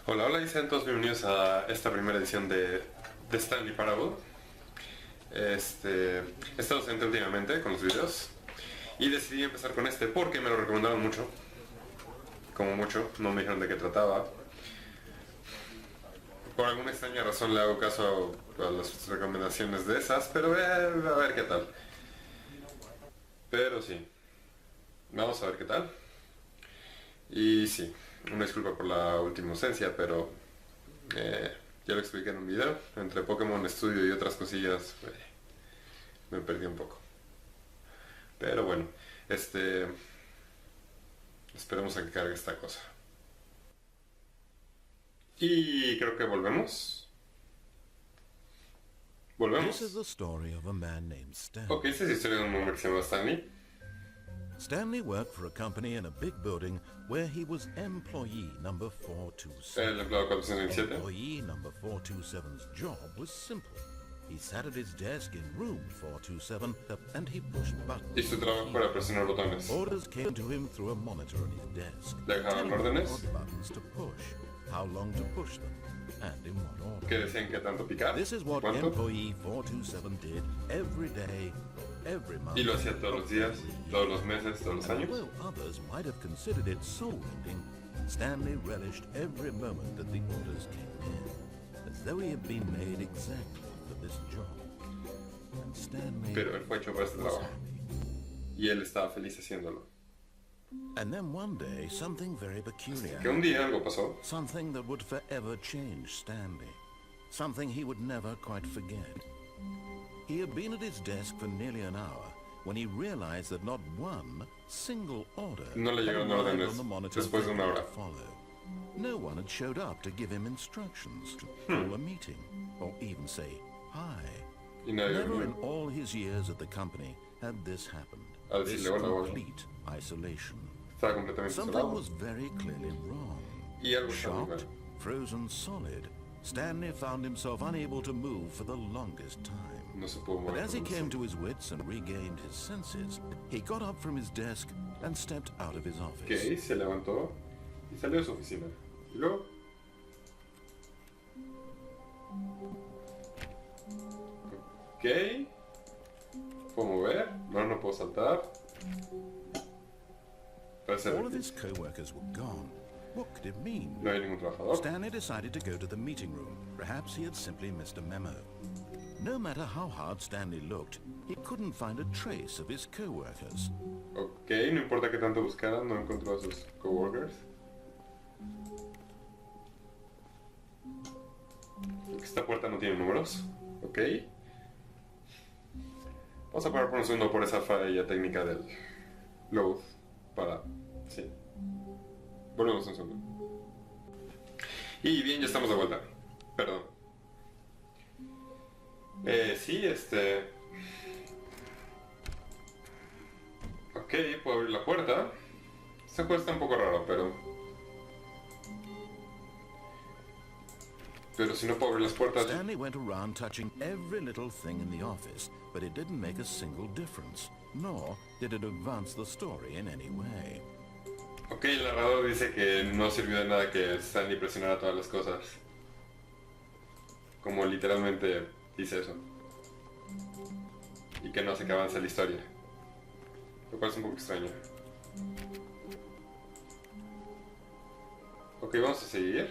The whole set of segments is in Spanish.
Hola, hola y sean todos bienvenidos a esta primera edición de Stanley Parable. He estado ausente últimamente con los videos y decidí empezar con este porque me lo recomendaron mucho. Como mucho, no me dijeron de qué trataba. Por alguna extraña razón le hago caso a las recomendaciones de esas, pero a ver qué tal. Pero sí, vamos a ver qué tal. Y sí, una disculpa por la última ausencia, pero ya lo expliqué en un video. Entre Pokémon Studio y otras cosillas me perdí un poco. Pero bueno, esperemos a que cargue esta cosa. Y creo que volvemos. This is the story of a man named Stanley. Ok, esta es la historia de un hombre que se llama Stanley. Stanley worked for a company in a big building where he was employee number 427. El empleado 427. Employee number 427's job was simple. He sat at his desk in room 427 and he pushed buttons. Y su trabajo era presionar botones. Orders came to him through a monitor on his desk. Le dejaban órdenes. What buttons to push, how long to push them, and in what order. Que decían que tanto picar. This is what ¿Cuánto? employee 427 did every day, every month. Y lo hacía todos los días, todos los meses, todos los años. Although others might have considered it soul-rending, Stanley relished every moment that the orders came in, as though he had been made exactly for this job. And Stanley Pero él fue hecho para este was trabajo. happy. Y él estaba feliz haciéndolo. And then one day, something very peculiar. Que un día algo pasó. Something that would forever change Stanley. Something he would never quite forget. He had been at his desk for nearly an hour when he realized that not one single order No le had llegaron arrived órdenes on the monitor después de una for him hora. to follow. No one had showed up to give him instructions, to call a meeting, or even say hi. Y nadie Never in venía all his years at the company had this happened. a This decirle hola, hola. complete isolation. Estaba completamente Something cerrado. was very clearly wrong. Y algo estaba muy Shocked, mal. frozen solid, Stanley found himself unable to move for the longest time. No se pudo But mover. as he por came eso. to his wits and regained his senses, he got up from his desk and stepped out of his office. Ok, se levantó y salió de su oficina. Y luego... Ok. ¿Puedo mover? No, no puedo saltar. Parece All of que his co-workers were gone. What could it mean? no hay ningún trabajador. Stanley decided to go to the meeting room. Perhaps he had simply missed a memo. No matter how hard Stanley looked, he couldn't find a trace of his co-workers. Ok, no importa que tanto buscara, no encontró a sus coworkers. Esta puerta no tiene números. Ok. Vamos a parar por un segundo por esa falla técnica del load. Para... sí. Volvemos un segundo. Y bien, ya estamos de vuelta. Perdón. Sí, ok, puedo abrir la puerta. Este juego está un poco raro, pero si no puedo abrir las puertas... Stanley went around touching every little thing in the office, but it didn't make a single difference, nor did it advance the story in any way. Ok, el narrador dice que no sirvió de nada que Stanley presionara todas las cosas. Como literalmente dice eso. Y que no hace que avance la historia. Lo cual es un poco extraño. Ok, vamos a seguir.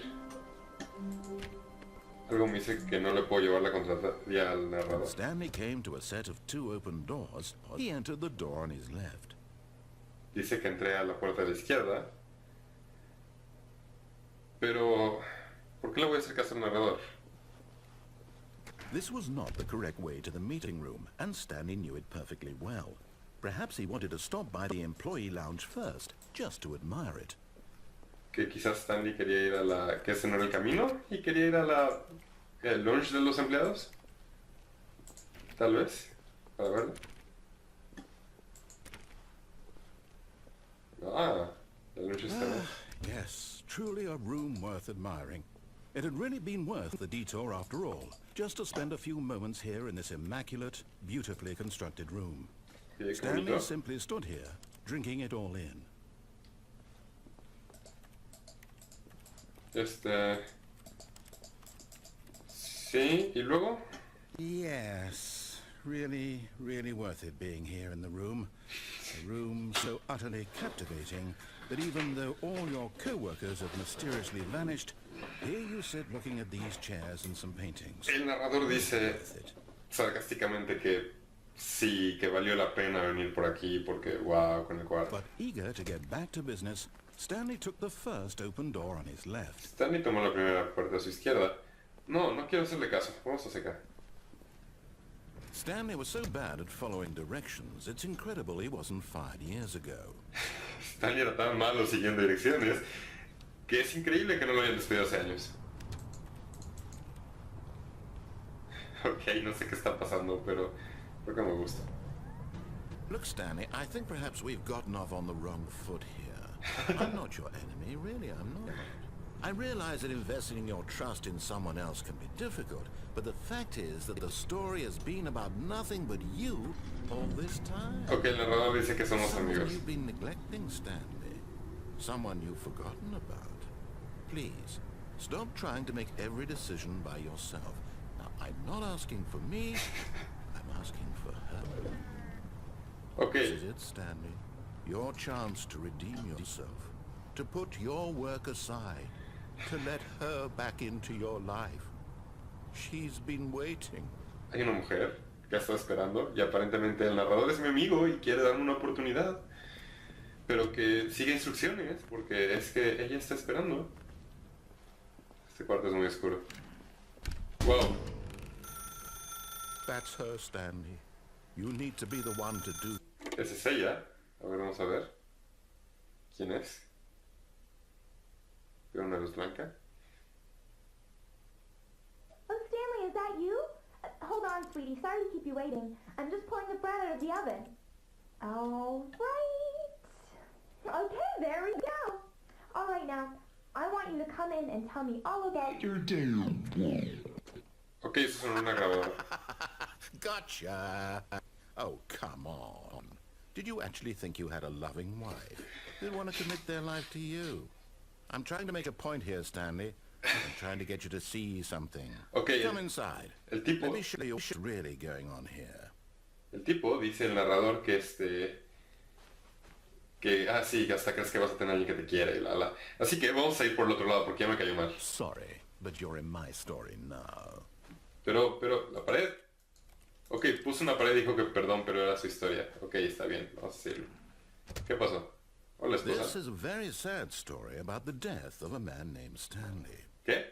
Algo me dice que no le puedo llevar la contraria al narrador. Stanley came to a set of two open doors. He entered the door on his left. Dice que entré a la puerta de la izquierda. Pero... ¿por qué le voy a hacer caso al narrador? This was not the correct way to the meeting room, and Stanley knew it perfectly well. Perhaps he wanted to stop by the employee lounge first, just to admire it. Que quizás Stanley quería ir a la... que ese no era el camino y quería ir a la... el lunch de los empleados. Tal vez. Para verlo. Ah, el lunch está bien. Yes, truly a room worth admiring. It had really been worth the detour after all, just to spend a few moments here in this immaculate, beautifully constructed room. Qué Stanley bonito. simply stood here, drinking it all in. Sí, y luego... Yes, really, really worth it being here in the room. A room so utterly captivating that even though all your co-workers have mysteriously vanished, here you sit looking at these chairs and some paintings. El narrador dice sarcásticamente que sí, que valió la pena venir por aquí porque wow, con el cuarto. But eager to get back to business, Stanley took the first open door on his left. Stanley tomó la primera puerta a su izquierda. No, no quiero hacerle caso. Vamos a secar. Stanley was so bad at following directions, it's incredible he wasn't fired years ago. Stanley era tan malo siguiendo direcciones que es increíble que no lo hayan despedido hace años. Ok, no sé qué está pasando, pero creo que me gusta. Look, Stanley, I think perhaps we've gotten off on the wrong foot here. I'm not your enemy, really, I'm not. I realize that investing your trust in someone else can be difficult, but the fact is that the story has been about nothing but you all this time. Ok, el narrador dice que somos Someone amigos. you've been neglecting, Stanley. Someone you've forgotten about. Please, stop trying to make every decision by yourself. Now, I'm not asking for me, I'm asking for her. Ok, This is it, Stanley. Your chance to redeem yourself. To put your work aside. To let her back into your life. She's been waiting. hay una mujer que está esperando y aparentemente el narrador es mi amigo y quiere darme una oportunidad. Pero que sigue instrucciones porque es que ella está esperando. Este cuarto es muy oscuro. Wow. That's her, Stanley. You need to be the one to do. Esa es ella. A ver, vamos a ver. ¿Quién es? Veo una luz blanca. Oh, Stanley, is that you? Hold on, sweetie. Sorry to keep you waiting. I'm just pulling the bread out of the oven. All right. Okay, there we go. All right, now, I want you to come in and tell me all about your day. Ok, eso es una grabadora. Gotcha. Oh, come on. Did you actually think you had a loving wife who'd want to commit their life to you? I'm trying to make a point here, Stanley. I'm trying to get you to see something. Ok, Come inside. el tipo... Let me show you what's really going on here. El tipo dice el narrador que sí, que hasta crees que vas a tener alguien que te quiere y la. Así que vamos a ir por el otro lado porque ya me cayó mal. Sorry, but you're in my story now. Pero, la pared. Ok, puso una pared y dijo que perdón, pero era su historia. Ok, está bien, vamos a decirlo. ¿Qué pasó? Hola, This esposa. is a very sad story about the death of a man named Stanley. ¿Qué?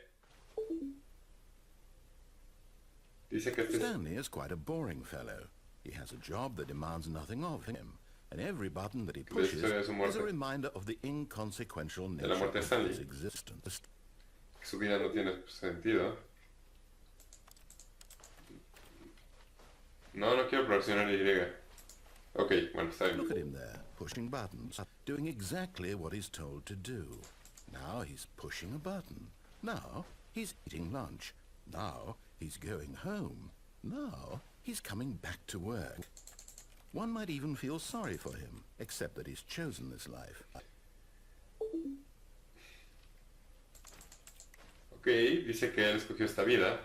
Dice que Stanley is quite a boring fellow. He has a job that demands nothing of him, and every button that he pushes historia de su is muerte. a reminder of the inconsequential la nature muerte de of Stanley. his existence. su vida no tiene sentido. No, no quiero presionar Y. Ok, bueno, está Look at bien. him there, pushing buttons, doing exactly what he's told to do. Now he's pushing a button. Now he's eating lunch. Now he's going home. Now he's coming back to work. One might even feel sorry for him, except that he's chosen this life. Ok, dice que él escogió esta vida.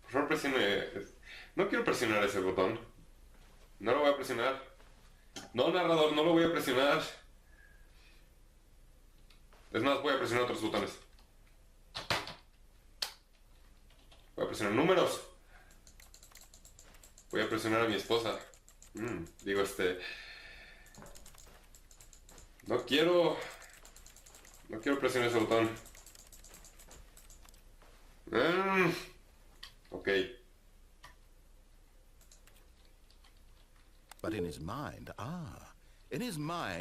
Por favor, presione... No quiero presionar ese botón. No lo voy a presionar. No, narrador, no lo voy a presionar. Es más, voy a presionar otros botones. Voy a presionar números. Voy a presionar a mi esposa. Digo, No quiero presionar ese botón. Ok. But in his mind,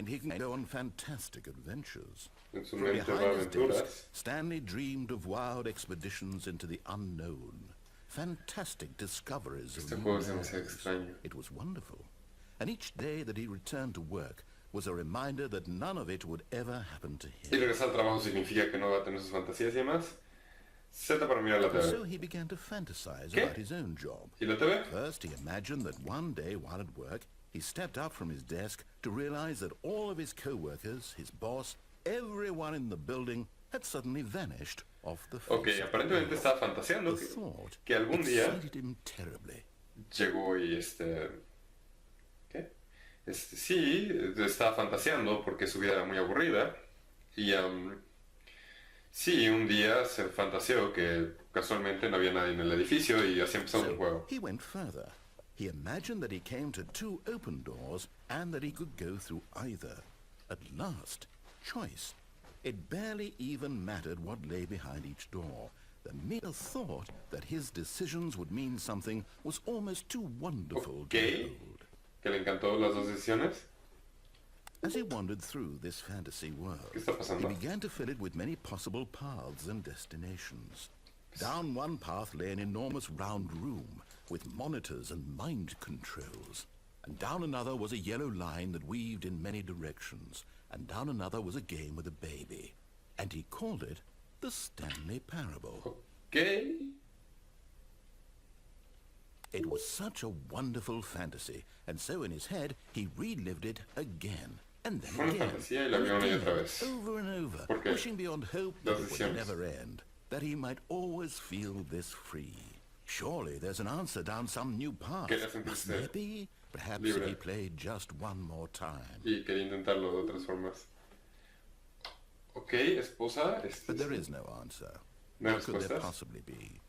he can go on fantastic adventures. En su From mente va behind his aventuras. desk, Stanley dreamed of wild expeditions into the unknown, fantastic discoveries Este of juego new es demasiado lands. extraño. It was wonderful. And each day that he returned to work was a reminder that none of it would ever happen to Y him. regresar al trabajo significa que no va a tener sus fantasías y demás. Z para mirar la And so TV. he began to fantasize ¿Qué? about his own job. ¿Y la TV? First, he imagined that one day while at work, he stepped up from his desk to realize that all of his co-workers, his boss, everyone in the building had suddenly vanished off the face Ok, of the aparentemente earth. estaba fantaseando The thought que algún día excited him terribly. llegó y ¿qué? Sí, estaba fantaseando porque su vida era muy aburrida. Y sí, un día se fantaseó que casualmente no había nadie en el edificio y así empezó el So juego. he went further. He imagined that he came to two open doors and that he could go through either. At last, choice. It barely even mattered what lay behind each door. The mere thought that his decisions would mean something was almost too wonderful to Ok, behold. que le encantó las dos decisiones. As he wandered through this fantasy world, ¿Qué está he pasando? began to fill it with many possible paths and destinations. Down one path lay an enormous round room with monitors and mind controls. And down another was a yellow line that weaved in many directions. And down another was a game with a baby. And he called it the Stanley Parable. Ok. It was such a wonderful fantasy, and so in his head he relived it again, and then Fue una again, fantasía y la and vio una y again, otra vez. over and over, ¿Por qué? wishing beyond hope that Las it would decisiones. never end, that he might always feel this free. Surely there's an answer down some new path. Quería sentirse Must there be? Perhaps libre. if he played just one more time. Y quería intentarlo de otras formas. Ok, esposa. But there is no answer. No How could there respuestas. possibly be?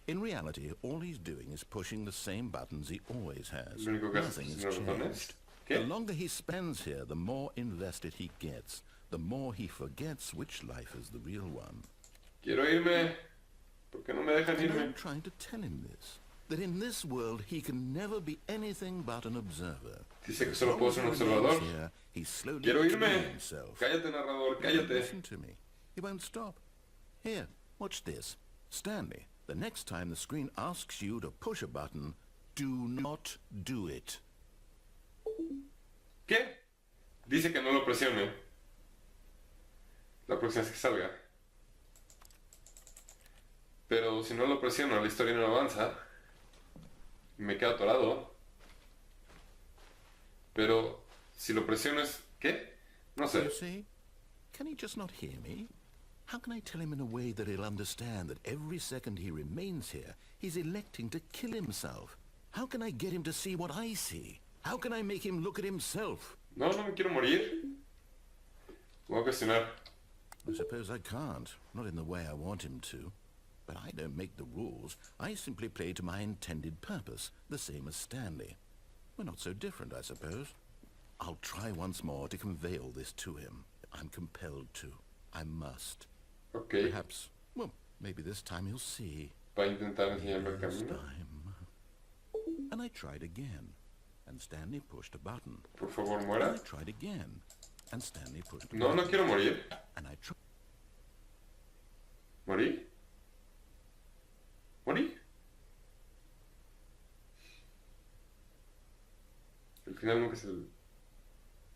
In reality, all he's doing is pushing the same buttons he always has. Lo único que hace Nothing es has presionar botones. changed. ¿Qué? The longer he spends here, the more invested he gets, the more he forgets which life is the real one. Quiero irme. ¿Por qué no me dejan And irme? I'm trying to tell him this, that in this world he can never be anything but an observer. Dice que As solo long puedo as ser he un remains observador. here, he's slowly Quiero killing irme. himself. Cállate, narrador, He won't cállate. listen to me. He won't stop. Here, watch this. Stanley, the next time the screen asks you to push a button, do not do it. ¿Qué? Dice que no lo presione. La próxima vez que salga. Pero si no lo presiono, la historia no avanza. Me quedo atorado. Pero si lo presiono es... ¿Qué? No sé. You see? Can he just not hear me? How can I tell him in a way that he'll understand that every second he remains here, he's electing to kill himself? How can I get him to see what I see? How can I make him look at himself? No, no me quiero morir. Voy a cuestionar. I suppose I can't, not in the way I want him to. But I don't make the rules. I simply play to my intended purpose, the same as Stanley. We're not so different, I suppose. I'll try once more to convey all this to him. I'm compelled to. I must. Ok. Perhaps, well, maybe this time he'll see. Va a intentar enseñarme el This camino. time. And I tried again, and Stanley pushed a button. Por favor, And muera. I tried again, and Stanley pushed a No, button. no quiero morir. And I tried. ¿Morí? ¿Morí? El final nunca es el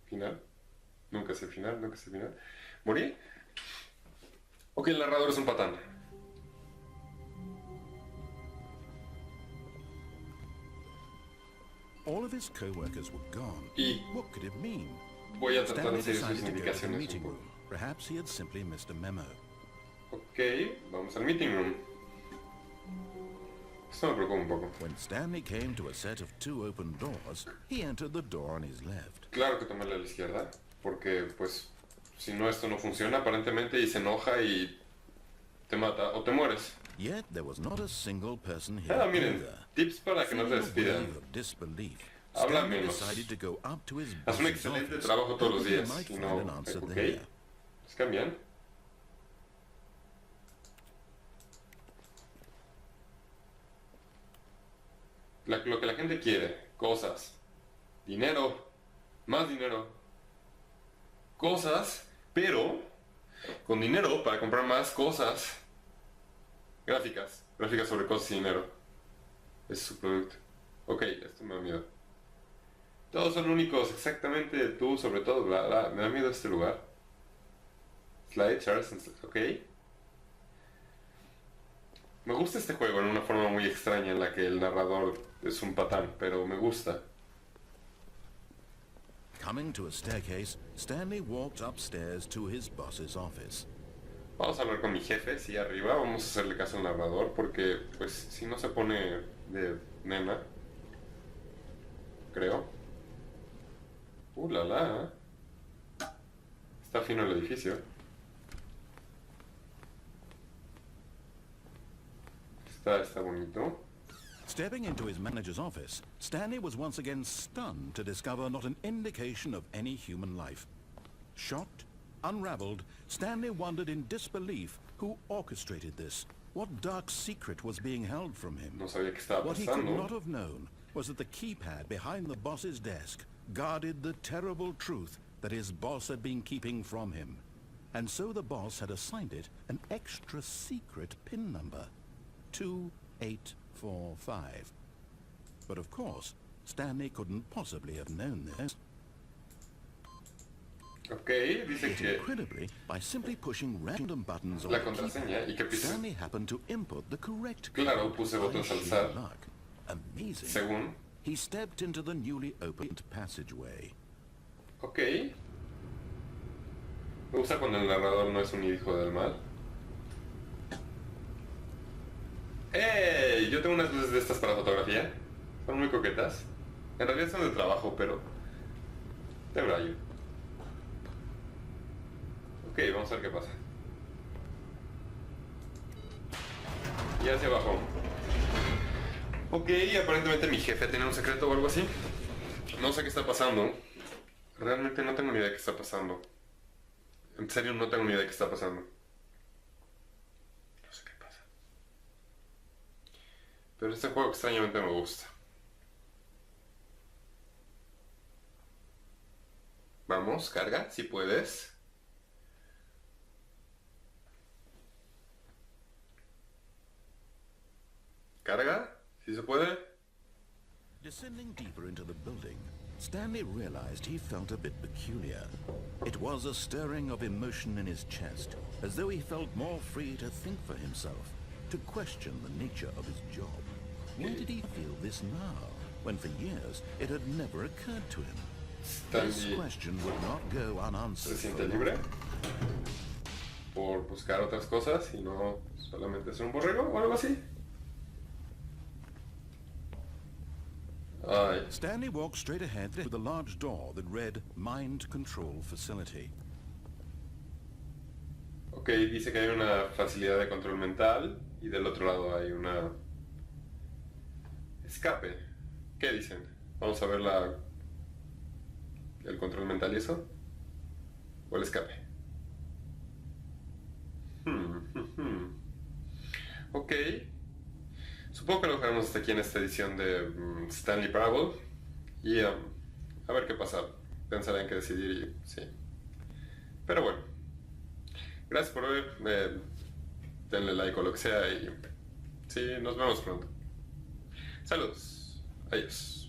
final. Nunca es el final, nunca es el final. ¿Morí? Ok, el narrador es un patán. All of his co-workers were gone. Y What could it mean? voy a tratar Stanley de seguir sus decided to go to the indicaciones un meeting poco. room. Perhaps he had simply missed a memo. Ok, vamos al meeting room. Esto me preocupa un poco. When Stanley came to a set of two open doors, he entered the door on his left. Claro que tomé la de la izquierda, porque pues si no esto no funciona aparentemente y se enoja y te mata o te mueres. Yet there was not a single person here Ah, miren, either. tips para que no te Feeling a despidan. wave of disbelief, Habla Stanley menos. decided to go up to his Haz un boss's excelente office, trabajo todos los hoping he días. might Y find no, an answer ok. there. ¿Es cambian? Lo que la gente quiere, cosas, dinero, más dinero, cosas, pero con dinero para comprar más cosas, gráficas sobre cosas y dinero. Ese es su producto. Ok, esto me da miedo. Todos son únicos, exactamente tú, sobre todo, bla, bla. Me da miedo este lugar. Slide, charts, ok. Me gusta este juego en una forma muy extraña en la que el narrador es un patán, pero me gusta. Coming to a staircase, Stanley walked upstairs to his boss's office. Vamos a hablar con mi jefe, sí, arriba. Vamos a hacerle caso al narrador porque, pues, si no se pone de nena, creo. La la. Está fino el edificio. Está bonito. Stepping into his manager's office, Stanley was once again stunned to discover not an indication of any human life. Shocked, unraveled, Stanley wondered in disbelief who orchestrated this. What dark secret was being held from him? No sabía qué estaba What he could pasando. not have known was that the keypad behind the boss's desk guarded the terrible truth that his boss had been keeping from him. And so the boss had assigned it an extra secret PIN number. 2845. But of course, Stanley couldn't possibly have known this. Ok, dice Yet que incredibly, by simply pushing random buttons on la the contraseña y que keypad, puse. Stanley happened to input the correct key. Claro, puse botones al Sheer azar. luck. Amazing. Según. He stepped into the newly opened passageway. Ok. Me gusta cuando el narrador no es un hijo del mal. ¡Ey! Yo tengo unas luces de estas para fotografía. Son muy coquetas. En realidad son de trabajo, pero de braille. Ok, vamos a ver qué pasa. Y hacia abajo. Ok, aparentemente mi jefe tiene un secreto o algo así. No sé qué está pasando. Realmente no tengo ni idea de qué está pasando. En serio, no tengo ni idea de qué está pasando. No sé qué pasa. Pero este juego extrañamente me gusta. Vamos, carga, si puedes. Carga, si se puede. Descending deeper into the building, Stanley realized he felt a bit peculiar. It was a stirring of emotion in his chest, as though he felt more free to think for himself, to question the nature of his job. Why did he feel this now, when for years it had never occurred to him? This question would not go unanswered. ¿Se siente libre? Por buscar otras cosas y no solamente ser un borrego o algo así. Ay. Stanley walked straight ahead to the large door that read Mind Control Facility. Ok, dice que hay una facilidad de control mental y del otro lado hay una escape. ¿Qué dicen? Vamos a ver el control mental y eso. O el escape. Ok. Supongo que lo dejaremos hasta aquí en esta edición de Stanley Parable. Y a ver qué pasa. Pensaré en qué decidir y sí. Pero bueno. Gracias por ver. Denle like o lo que sea y sí, nos vemos pronto. Saludos. Adiós.